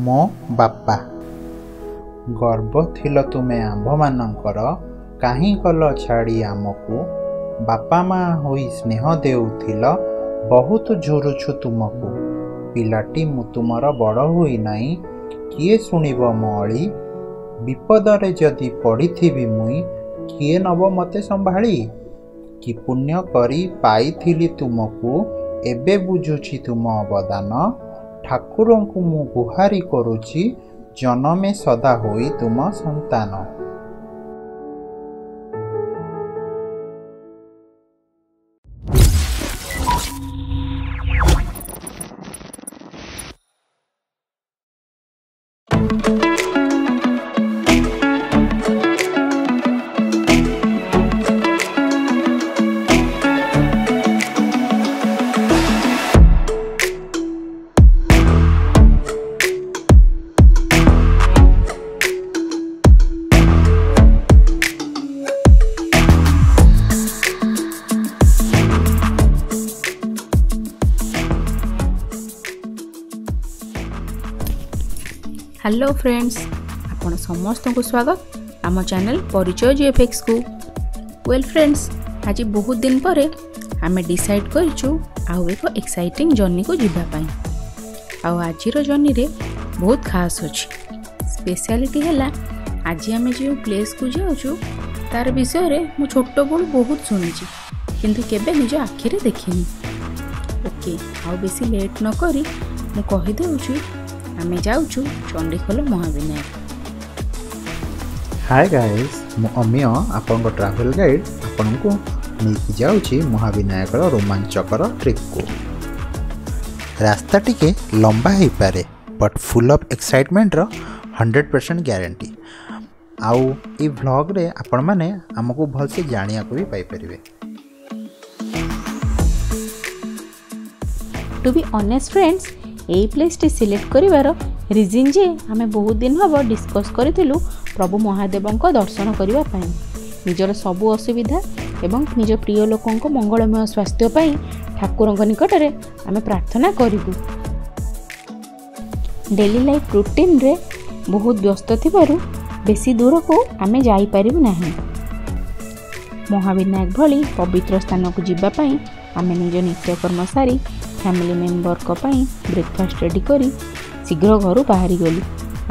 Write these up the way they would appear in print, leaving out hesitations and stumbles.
मो बापा गर्भ थिल तुमे आंभ मानकर काहीं कल छाड़ी आमकू बापा माँ होई स्नेह देउथिल बहुत झुरुछु तुमको पिलाटी मु तुमर बड़ हुई नाही किए सुनिब मो अली विपदरे जदि पड़िथिबि मुई किए नब मते संभाली कि पुण्य करी पाइथिली तुमको एबे बुझुछि तुम अवदान ठाकुरंकु मु गुहारी करुछि जनमे सदा होई तुम संतान। हेलो फ्रेंड्स आपण समस्त को स्वागत आम चैनल परिचय जीएफएक्स को। वेल फ्रेंड्स आज बहुत दिन पर आम डिसाइड करूँ आउ एक एक्साइटिंग जर्नी को जीवाई आज जर्नी रे बहुत खास अच्छी स्पेशलिटी है आज आम जो प्लेस को जाऊँ तार विषय रे मु छोट बड़ बहुत शुणी किंतु केबे निज आखिरे देखिनी। ओके आउ बेसी लेट न करी मु कहि देउछु आमे जाउछु चंडीखोल महाविनायक। हाय गाइस मु अमिय आपन ट्रैवल गाइड आपन को लेके जाउछि महाविनायक रोमांचकर ट्रिप को। रास्ता टिके लंबा ही पारे बट फुल ऑफ एक्साइटमेंट रो 100% गारंटी आउ ई व्लॉग रे आपन माने हमको भल से जानिया को भी पाई परिबे। टू बी ऑनेस्ट फ्रेंड्स यही प्लेस टी सिलेक्ट करिवार रिजन जे आमे बहुत दिन हबो डिस्कस करिथिलु प्रभु महादेवंको दर्शन करिवा पई निजर सबु असुविधा एवं निज प्रिय लोकंको मंगलमय स्वास्थ्य पई ठाकुरंको निकट रे आमे प्रार्थना करिबु। डेली लाइफ रूटीन रे बहुत व्यस्त थिबारु बेसी दूर को आमे जाई परिबु नाही। महाविनायक भली पवित्र स्थान को जिबा पई आमे निज नित्यकर्म सारी फैमिली मेंबर को पाई ब्रेकफास्ट रेडी करी शीघ्र घर बाहरी गलु।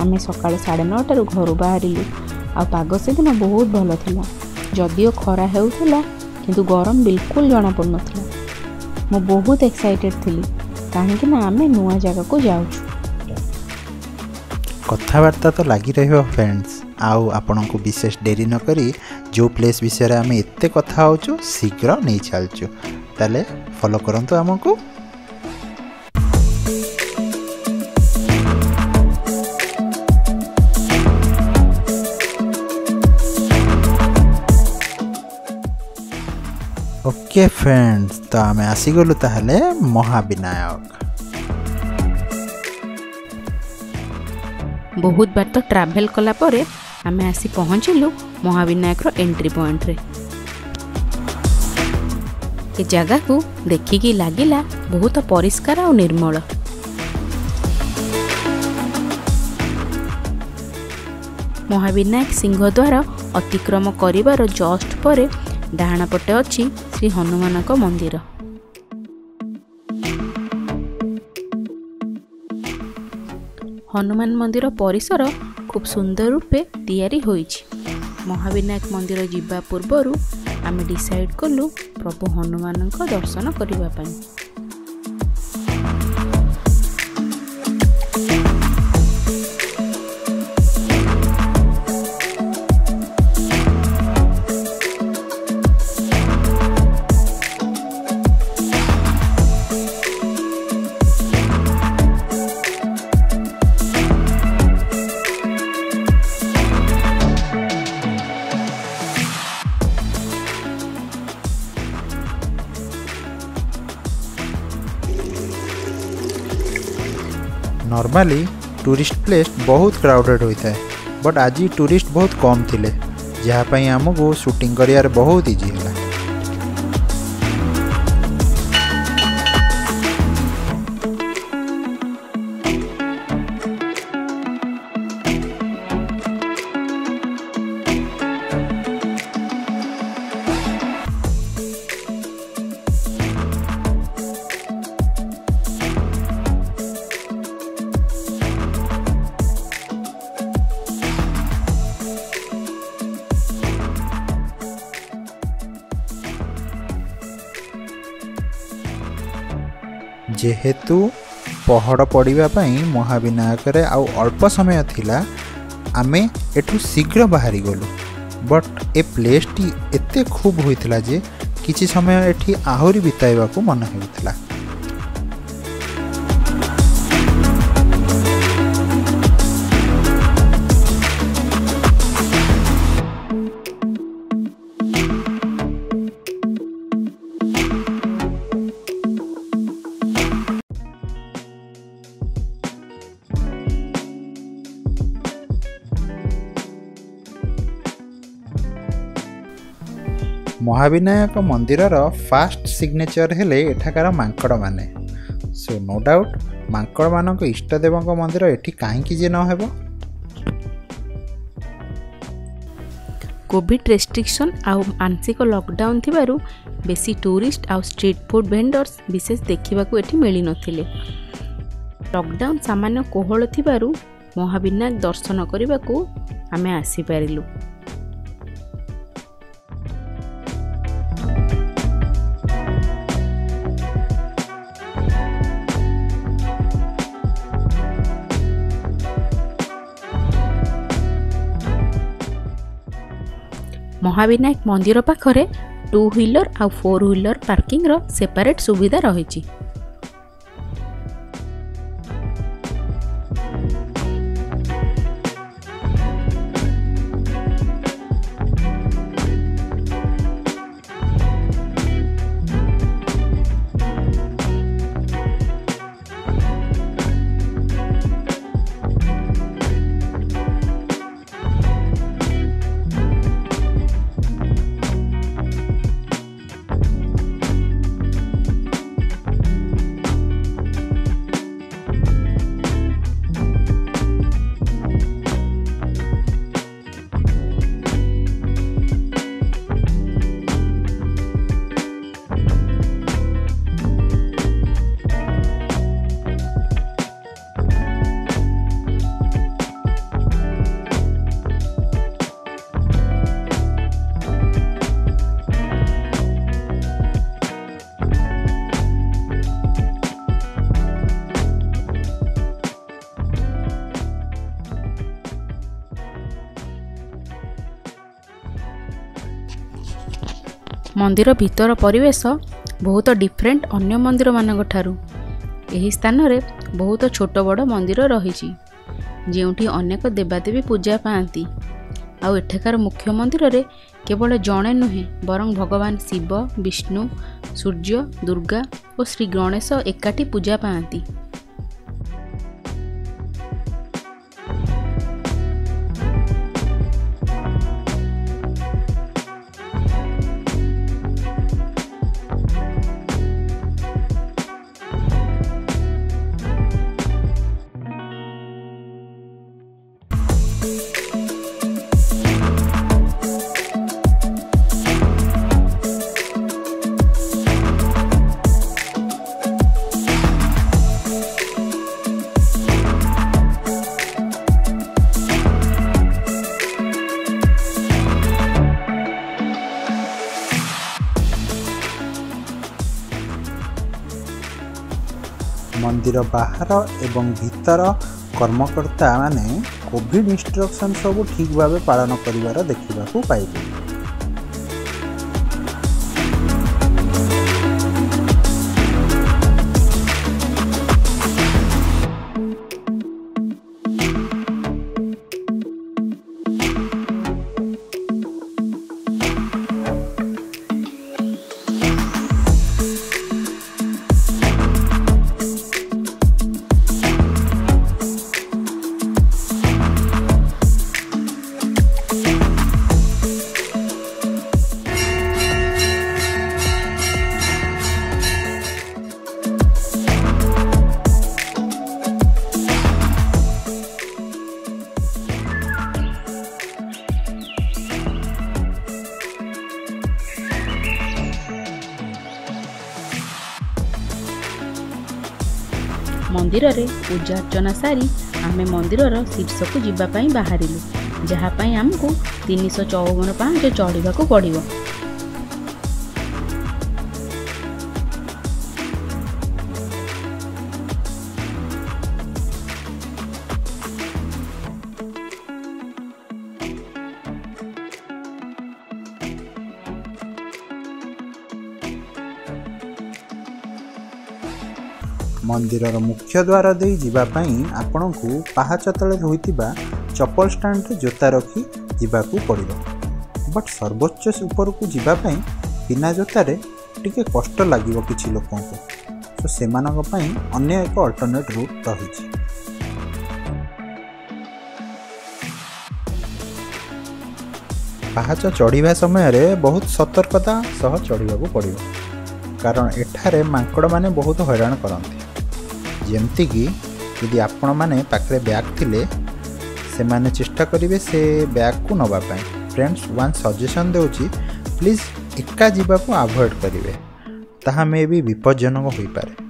आमे सकाळ 9:30 घर बाहरिलु आ पाग से दिन बहुत भल थिला जदियो खरा हेउथिला किंतु गरम बिल्कुल जाना पड़नथिला। मो बहुत एक्साइटेड थिली काहे कि ना आमे नुआ जगह को जाउछु। कथावार्ता तो लगी रहिबो फ्रेंड्स आउ आपन को विशेष देरी न करी जो प्लेस विषय रे आमे एते कथा होचु शीघ्र नै चलचु ताले फॉलो करंतु हमको। ओके फ्रेंड्स तो आम आसीगलु ताहले महाविनायक। बहुत बार तो ट्रैवल कला परे आमे आसी पहुँचलु महाविनायक रो एंट्री पॉइंट रे। ए जगह को देखिकी लागिला बहुत परिष्कार और निर्मल। महाविनायक सिंह द्वार अतिक्रम करिवार जस्ट परे डाहाण पटे अछि श्री हनुमान मंदिर। हनुमान मंदिर परिसर खूब सुंदर रूपे तैयारी होइछि। महाविनायक मंदिर जिबा पूर्वरु आमे डिसाइड कलु प्रभु हनुमान दर्शन करिबा पई। नॉर्मली टूरिस्ट प्लेस बहुत क्राउडेड होता है बट आज टूरिस्ट बहुत कम थिले जहाँपाई आमको शूटिंग करियार बहुत इजी है। जेहेतु पहड़ पड़ा महाविनायक रे आउ अल्प समय थिला आमे एठू शीघ्र बाहरी गलु। बट ए प्लेस टी एते खूब होइथिला जे किछि समय एठी आहुरी बिताइबा को मन हेउथिला। महाविनायक मंदिरर फास्ट सिग्नेचर हेले एठाकार मांकड़ माने। सो नो डाउट मांकड़ मानक इष्टदेव मंदिर एठी काहींकि जे न हेबो। कोविड रेस्ट्रिक्शन आउ आंशिक लॉकडाउन थिबारु बेसी टूरिस्ट आउ स्ट्रीट फूड वेंडर्स विशेष देखिबाकू एठी मिली नथिले। लॉकडाउन सामान्य कोहल थिबारु महाविनायक दर्शन करिबाकू आमे आसी पारिलु। महाविनायक मंदिर पाखरे 2 व्हीलर आ 4 व्हीलर पार्किंग रो सेपरेट सुविधा रही। मंदिर भीतर परिवेश बहुत डिफरेंट अन्य मंदिर मानक ठारू। एही स्थान रे बहुत छोट बड़ मंदिर रही जेउठी अनेक देवादेवी पूजा पाती। आउ एठाकार मुख्य मंदिर रे केवल जणे नुहे बरं भगवान शिव, विष्णु, सूर्य, दुर्गा और श्री गणेश एकाठी पूजा पाती। मंदिर बाहर एवं भीतर कर्मकर्ता माने कोविड इंस्ट्रक्शन सब ठीक भाव पालन करिवार देखिबाकू पाइबे। मंदिर रे पूजा अर्चना सारी आमे मंदिर शीर्ष को जीवाई बाहरिलु, जहाँपाई आमको 354 पांच चढ़ा पड़ो। मंदिरर मुख्य द्वार दे जीवापाई आपण को पाहाच तले होइतिबा चप्पल स्टैंड रे जोता रखी जीवाकू पड़िबो। बट सर्वोच्च ऊपर को जीवापाई बिना जोतारे टिके कष्ट लागिबो किछि लोकन को, तो सेमानक पई अन्य एक अल्टरनेट रूट रहिछि। पाहाच चढ़िबा समय रे बहुत सतर्कता सह चढ़िबाकू पड़िबो, कारण एठारे मांकड़ माने बहुत हैरान करंती। जेमती कि यदि आपण माने पाखरे बैग थिले से माने चेष्टा करिवे से बैग को नबा पाई। फ्रेंड्स, वन सजेशन देउची, प्लीज एका जीवाकू अवॉइड करिवे, ताहा मे भी विपज्जनक होई पारे।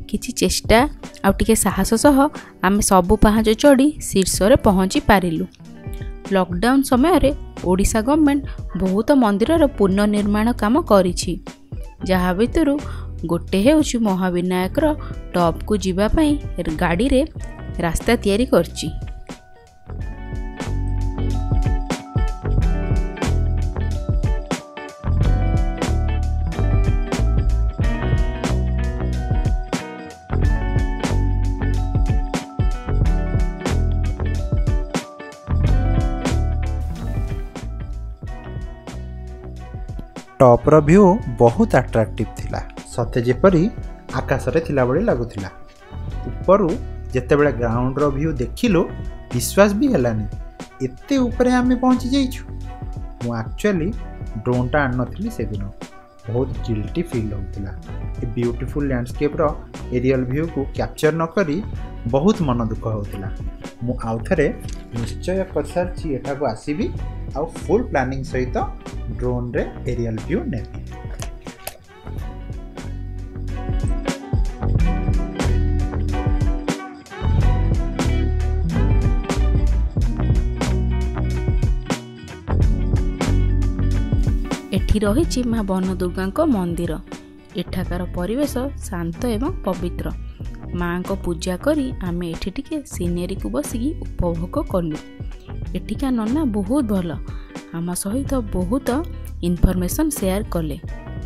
किछि चेष्टा आउ टिके साहस सह आमे सबु पाहाच चढ़ी शीर्ष रे पहुँची पारिलु। लॉकडाउन समय रे ओडिशा गवर्नमेंट बहुत मंदिर पुनर्निर्माण काम करिछि, जहा भितरु गोटे हेउछि महाविनायक रो टॉप को जीवा पई गाड़ी रे रास्ता तैयारी करछि। टॉप रो व्यू बहुत अट्रैक्टिव थिला, सते जेपरी आकाश रे थिला बड़ी लागुथिला। ऊपरु जेतेबेले ग्राउंड रो व्यू देखिलो विश्वास भी हेलानी, एते ऊपर आमे पहुंची जाइछु। मु एक्चुअली ड्रोन टा आन नथिली से दिन, बहुत गिल्टी फील होतिला। ए ब्यूटीफुल लैंडस्केप रो एरियल व्यू को कैप्चर न करी बहुत मन दुख होतिला। मु आउथरे निश्चय करसारछि एठा को आसीबी आउ फुल प्लानिंग सहित ड्रोन रे एरियल व्यू नेबी। एठी रहिछि मां वन दुर्गा मंदिर। एठाकार परिवेश शांत एवं पवित्र। माँ को पूजा करी आमे एठी टिके सीनेरी को बसिकी उपभोग कलु। एठिका नन्ना बहुत भल, आम सहित बहुत इनफॉरमेशन शेयर कले,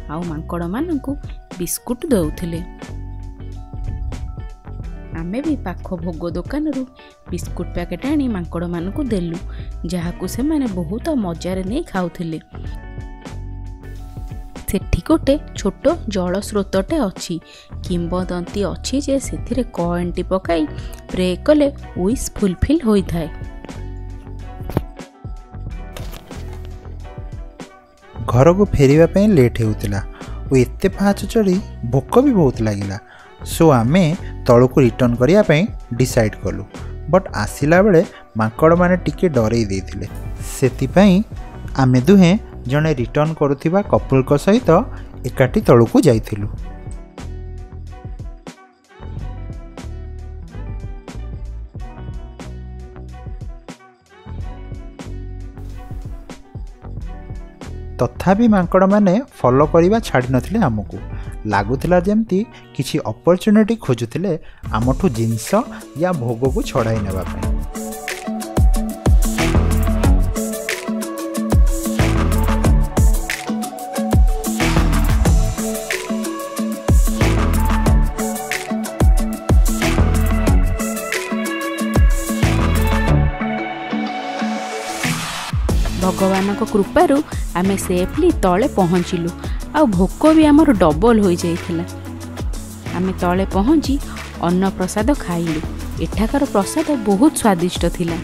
आउ मांकड़ मानकु बिस्कुट दउथिले। आमे भी पाख भोग दुकान रु बिस्कुट पैकेट आनी मांकड़ मानकु देलु, जहाकु से माने बहुत मजार नहीं खाउथिले। सेठी गोटे छोट जल स्रोतटे अच्छी, किंबदंती अच्छी जे सेथिरे कॉइनटी पकाई प्रे कले विश फुलफिल होइथाय। घर को फेरिबा पई लेट हेउतिला ओ एते पाहाच चढ़ी भोक भी बहुत लागिला। सो आमे तळु को रिटर्न करिया पई डिसाइड कलु, बट आसिला बेले मांकड़ माने टिके डरै देथिले। सेति पई आमे दुहे जने रिटर्न करुथिबा कपल को सहित एकाठी तळु को जाइथिलु। तथापि मांकड़ माने फॉलो करिबा छाड़ी नथिले। हमकु लागुथिला जेमती किछि अपॉर्चुनिटी खोजुथिले आमठु जिंस या भोग को छड़ाई नेबा पई। भगवान कृपारू आमे सेफली तले पहुँचलु आ भोक भी आमर डबल हो जाइथिला। आमे तले पहुँची अन्न प्रसाद खाइलु। एठाकार प्रसाद बहुत स्वादिष्ट थिला।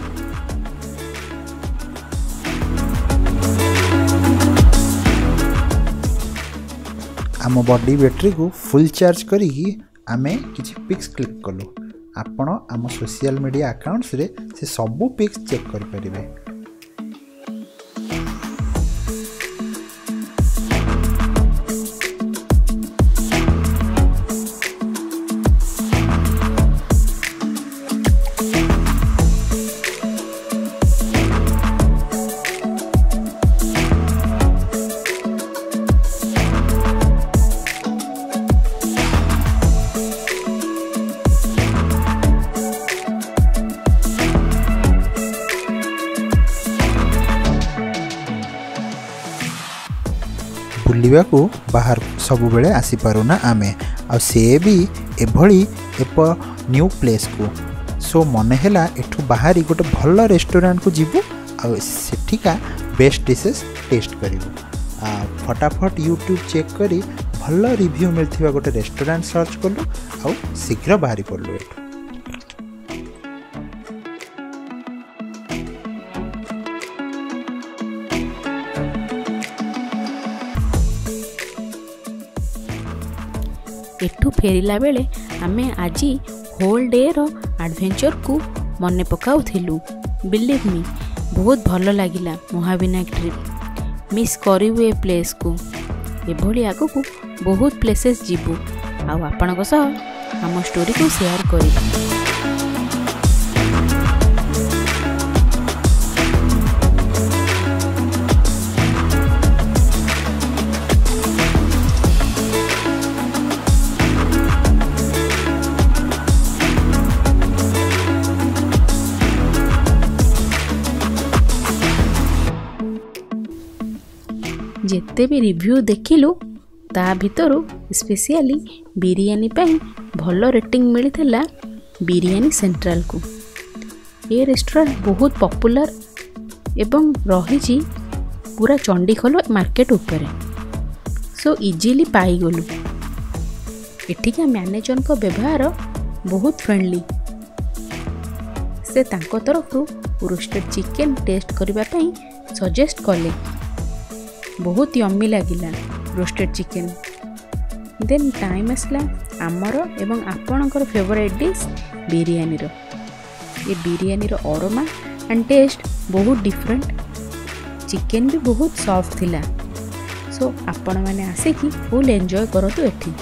आम बॉडी बैटरी को फुल चार्ज करी आमे किछि पिक्स क्लिक कलु। आपण आम सोशल मीडिया अकाउंट्स रे से सबू पिक्स चेक कर परिबे। बुलिबा को बाहर सब बेले आसी पारुना आमे आ से भी एभली एक न्यू प्लेस को सो मन हैला एठू बाहरी गोटे भल रेस्टोरेंट को जीवु आ सेठिका बेस्ट डिशेस टेस्ट करिवु। फटाफट यूट्यूब चेक करी भल रिव्यू मिलथिबा गोटे रेस्टोरेंट सर्च कलु आ शीघ्र बाहरी पड़लु। एठू एठू फेरिला बेले आमे आज होल डे रो एडवेंचर को मने पकाउथिलु। बिलीव मी बहुत भल लागिला Mahavinayak trip. Miss करिवु a place को। एभली आगो को बहुत प्लेसेस जीवु आ आपनक सह हम स्टोरी को शेयर करिबु। जेते भी रिव्यू देखिलु ता भितरु स्पेशली बिरियानी पाई भल रेटिंग मिलता बिरियानी सेंट्रल को। ये रेस्टोरेंट बहुत पॉपुलर एवं रही पूरा चंडीखोल मार्केट उपरे सो इजीली पाईगलु। एठिका मैनेजर को व्यवहार बहुत फ्रेंडली। से तांको तरफरु रोस्टेड चिकेन टेस्ट करबा पाई सजेस्ट कले। बहुत यम्मी लगिला रोस्टेड चिकेन। देन टाइम आसला आमर एवं आपणकर फेवरेट डिश बिरियानी रो। ये बिरियानी रो अरोमा एंड टेस्ट बहुत डिफरेंट। चिकेन भी बहुत सॉफ्ट थिला। सो आपण माने आसे कि फुल एंजॉय करतु एठी।